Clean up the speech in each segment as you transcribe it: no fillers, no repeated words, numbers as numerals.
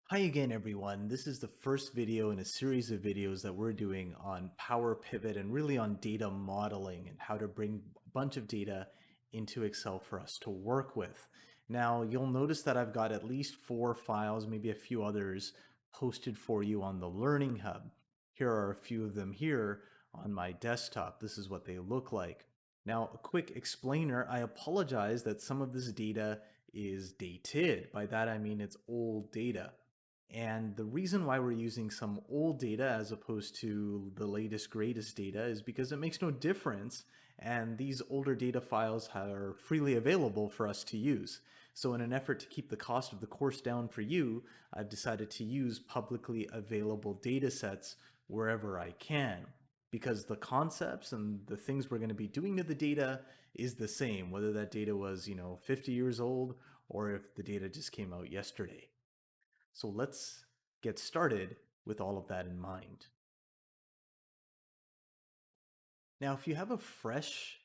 Hi again, everyone. This is the first video in a series of videos that we're doing on Power Pivot and really on data modeling and how to bring a bunch of data into Excel for us to work with. Now, you'll notice that I've got at least 4 files, maybe a few others, posted for you on the Learning Hub. Here are a few of them here on my desktop. This is what they look like. Now, a quick explainer, I apologize that some of this data is dated. By that, I mean it's old data. And the reason why we're using some old data as opposed to the latest, greatest data is because it makes no difference. And these older data files are freely available for us to use. So in an effort to keep the cost of the course down for you, I've decided to use publicly available data sets wherever I can. Because the concepts and the things we're going to be doing to the data is the same, whether that data was, 50 years old or if the data just came out yesterday. So let's get started with all of that in mind. Now, if you have a fresh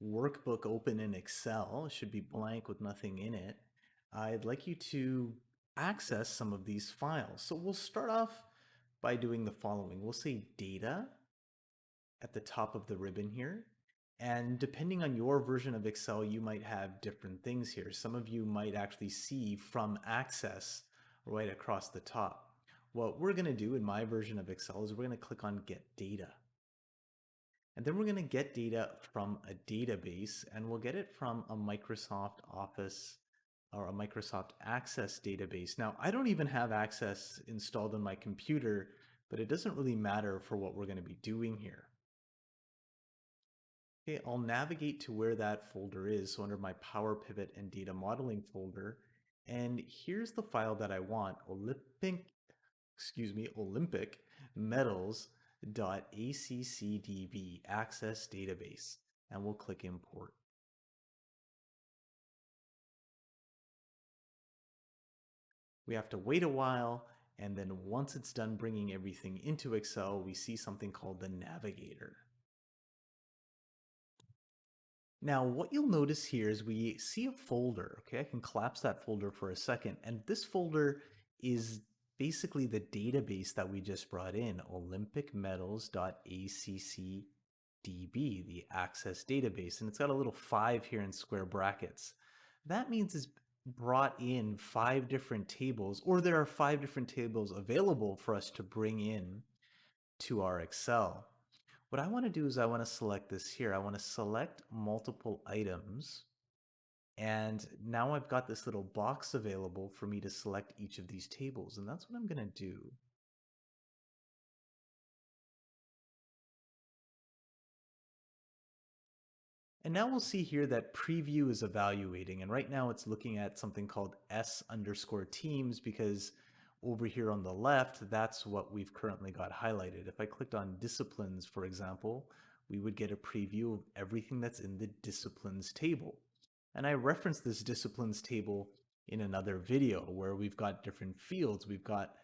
workbook open in Excel, it should be blank with nothing in it, I'd like you to access some of these files. So we'll start off by doing the following. We'll say data at the top of the ribbon here. And depending on your version of Excel, you might have different things here. Some of you might actually see from access right across the top. What we're going to do in my version of Excel is we're going to click on Get Data. And then we're going to get data from a database, and we'll get it from a Microsoft Office or a Microsoft Access database. Now, I don't even have Access installed on my computer, but it doesn't really matter for what we're going to be doing here. Okay, I'll navigate to where that folder is, so under my Power Pivot and Data Modeling folder, and here's the file that I want, Olympic medals.accdb access database, and we'll click import. We have to wait a while, and then once it's done bringing everything into Excel, we see something called the navigator. Now, what you'll notice here is we see a folder. Okay, I can collapse that folder for a second. And this folder is basically the database that we just brought in, olympicmedals.accdb, the access database. And it's got a little 5 here in square brackets. That means it's brought in 5 different tables, or there are 5 different tables available for us to bring in to our Excel. What I want to do is I want to select this here. I want to select multiple items. And now I've got this little box available for me to select each of these tables. And that's what I'm going to do. And now we'll see here that preview is evaluating. And right now it's looking at something called S_teams because over here on the left, that's what we've currently got highlighted. If I clicked on disciplines, for example, we would get a preview of everything that's in the disciplines table. And I referenced this disciplines table in another video where we've got different fields. We've got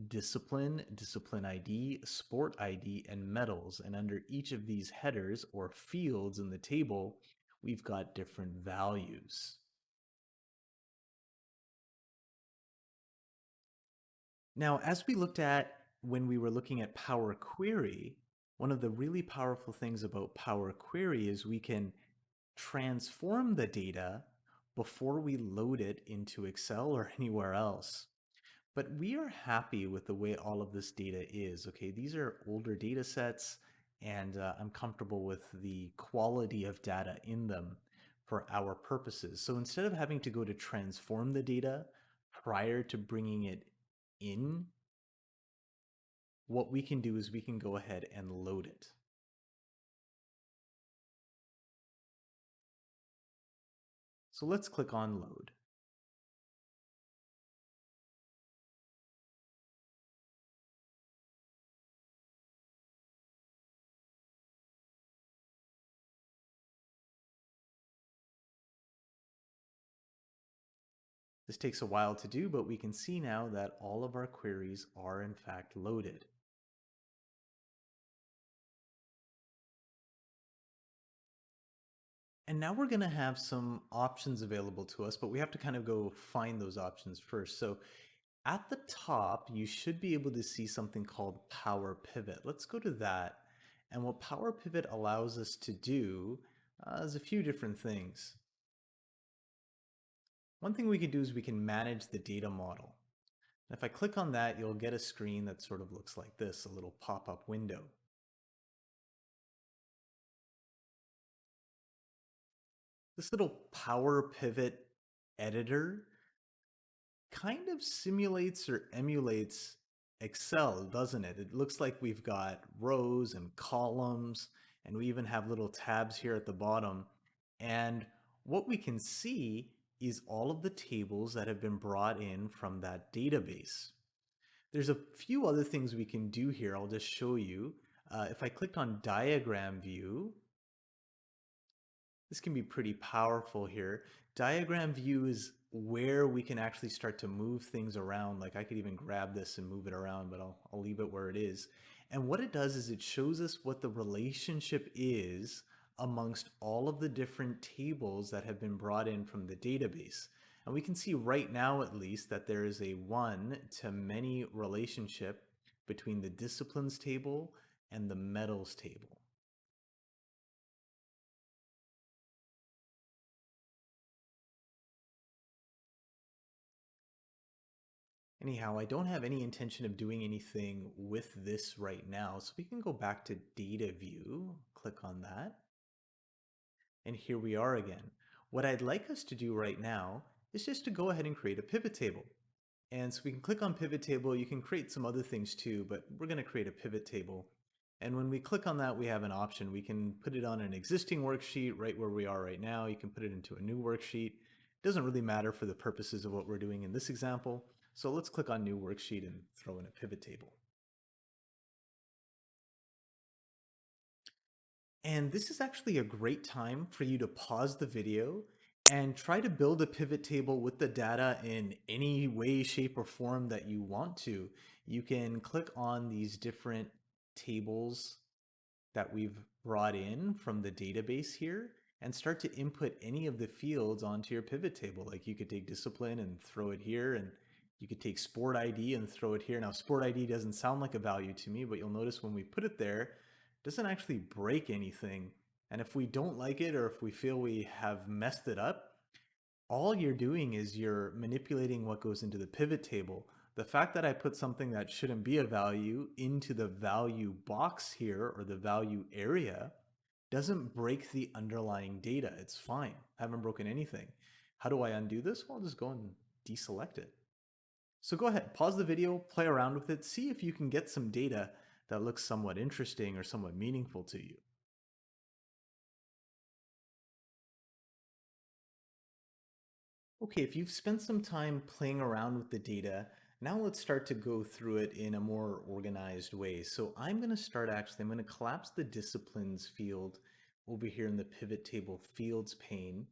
discipline, discipline ID, sport ID, and medals. And under each of these headers or fields in the table, we've got different values. Now, as we looked at when we were looking at Power Query, one of the really powerful things about Power Query is we can transform the data before we load it into Excel or anywhere else. But we are happy with the way all of this data is. Okay, these are older data sets, and I'm comfortable with the quality of data in them for our purposes. So instead of having to go to transform the data prior to bringing it in, what we can do is we can go ahead and load it. So let's click on load. This takes a while to do, but we can see now that all of our queries are in fact loaded. And now we're going to have some options available to us, but we have to kind of go find those options first. So At the top, you should be able to see something called Power Pivot. Let's go to that. And what Power Pivot allows us to do is a few different things. One thing we can do is we can manage the data model. And if I click on that, you'll get a screen that sort of looks like this, a little pop-up window. This little Power Pivot editor kind of simulates or emulates Excel, doesn't it? It looks like we've got rows and columns, and we even have little tabs here at the bottom. And what we can see is all of the tables that have been brought in from that database. There's a few other things we can do here. I'll just show you. If I clicked on diagram view, this can be pretty powerful here. Diagram view is where we can actually start to move things around. Like I could even grab this and move it around, but I'll leave it where it is. And what it does is it shows us what the relationship is amongst all of the different tables that have been brought in from the database. And we can see right now, at least, that there is a one-to-many relationship between the disciplines table and the metals table. Anyhow, I don't have any intention of doing anything with this right now, so we can go back to data view, click on that, and here we are again. What I'd like us to do right now is just to go ahead and create a pivot table. And so we can click on pivot table. You can create some other things too, but we're going to create a pivot table. And when we click on that, we have an option. We can put it on an existing worksheet right where we are right now. You can put it into a new worksheet. It doesn't really matter for the purposes of what we're doing in this example. So let's click on new worksheet and throw in a pivot table. And this is actually a great time for you to pause the video and try to build a pivot table with the data in any way, shape, or form that you want to. You can click on these different tables that we've brought in from the database here and start to input any of the fields onto your pivot table. Like you could take discipline and throw it here, and you could take sport ID and throw it here. Now sport ID doesn't sound like a value to me, but you'll notice when we put it there, it doesn't actually break anything. And if we don't like it, or if we feel we have messed it up, all you're doing is you're manipulating what goes into the pivot table. The fact that I put something that shouldn't be a value into the value box here, or the value area, doesn't break the underlying data. It's fine. I haven't broken anything. How do I undo this? Well, I'll just go and deselect it. So go ahead, pause the video, play around with it, see if you can get some data that looks somewhat interesting or somewhat meaningful to you. Okay, if you've spent some time playing around with the data, now let's start to go through it in a more organized way. So I'm going to start I'm going to collapse the disciplines field over here in the pivot table fields pane,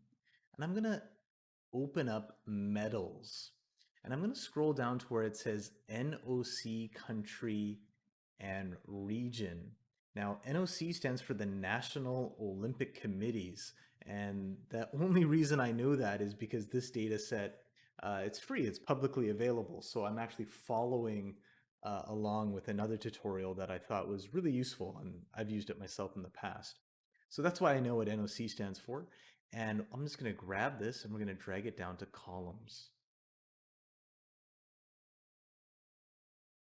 and I'm going to open up metals. And I'm going to scroll down to where it says NOC country and region. Now, NOC stands for the National Olympic Committees. And the only reason I know that is because this data set, it's free, it's publicly available. So I'm actually following along with another tutorial that I thought was really useful, and I've used it myself in the past. So that's why I know what NOC stands for. And I'm just going to grab this and we're going to drag it down to columns.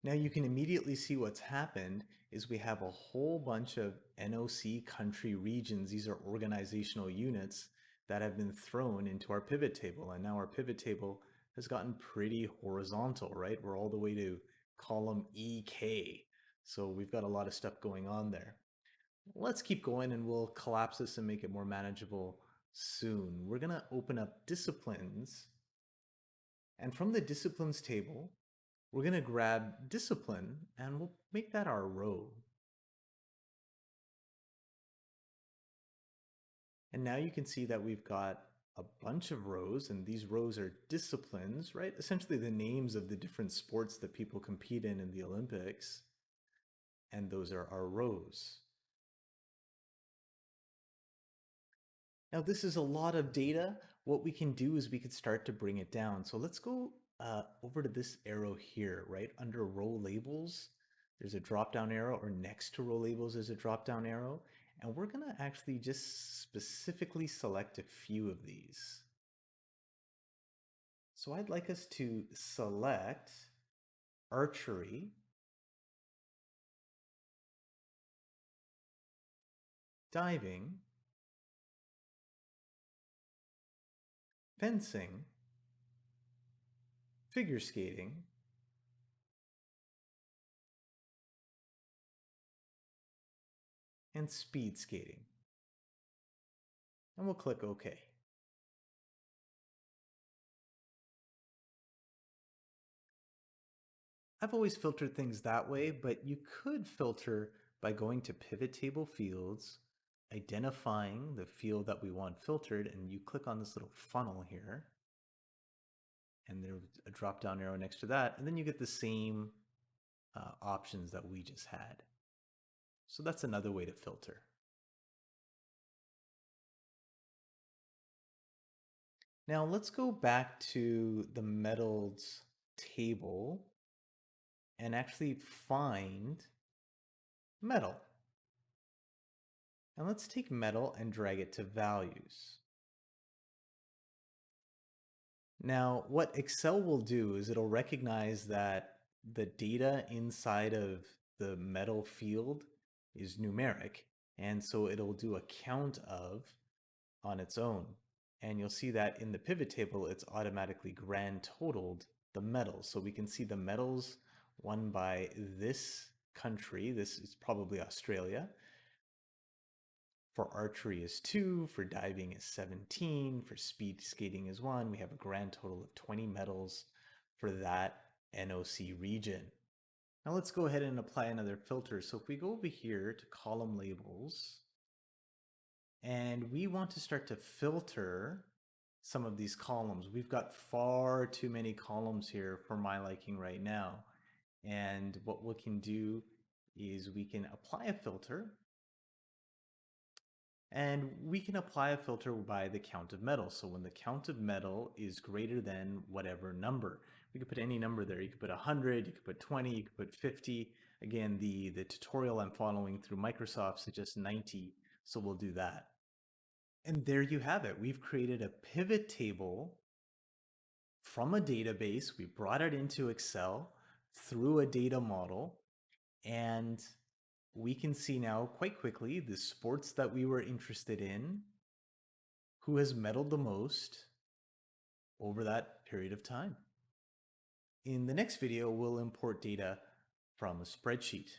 Now you can immediately see what's happened is we have a whole bunch of NOC country regions. These are organizational units that have been thrown into our pivot table. And now our pivot table has gotten pretty horizontal, right? We're all the way to column EK. So we've got a lot of stuff going on there. Let's keep going and we'll collapse this and make it more manageable soon. We're going to open up disciplines. And from the disciplines table, we're going to grab discipline and we'll make that our row. And now you can see that we've got a bunch of rows, and these rows are disciplines, right? Essentially the names of the different sports that people compete in the Olympics. And those are our rows. Now this is a lot of data. What we can do is we could start to bring it down. So let's go over to this arrow here, right under row labels, there's a drop down arrow, or next to row labels is a drop down arrow. And we're going to actually just specifically select a few of these. So I'd like us to select archery, diving, fencing, figure skating, and speed skating. And we'll click OK. I've always filtered things that way, but you could filter by going to pivot table fields, identifying the field that we want filtered, and you click on this little funnel here, and there's a drop down arrow next to that, and then you get the same options that we just had. So that's another way to filter. Now let's go back to the metals table and actually find metal. And let's take metal and drag it to values. Now, what Excel will do is it'll recognize that the data inside of the metal field is numeric, and so it'll do a count of on its own. And you'll see that in the pivot table, it's automatically grand totaled the metals. So we can see the metals won by this country. This is probably Australia. For archery is 2, for diving is 17, for speed skating is 1. We have a grand total of 20 medals for that NOC region. Now let's go ahead and apply another filter. So if we go over here to column labels, and we want to start to filter some of these columns. We've got far too many columns here for my liking right now. And what we can do is we can apply a filter, and we can apply a filter by the count of metal. So when the count of metal is greater than whatever number, we could put any number there. You could put 100, you could put 20, you could put 50. Again, the tutorial I'm following through Microsoft suggests 90, so we'll do that. And there you have it. We've created a pivot table from a database. We brought it into Excel through a data model, and we can see now quite quickly the sports that we were interested in, who has medaled the most over that period of time. In the next video, we'll import data from a spreadsheet.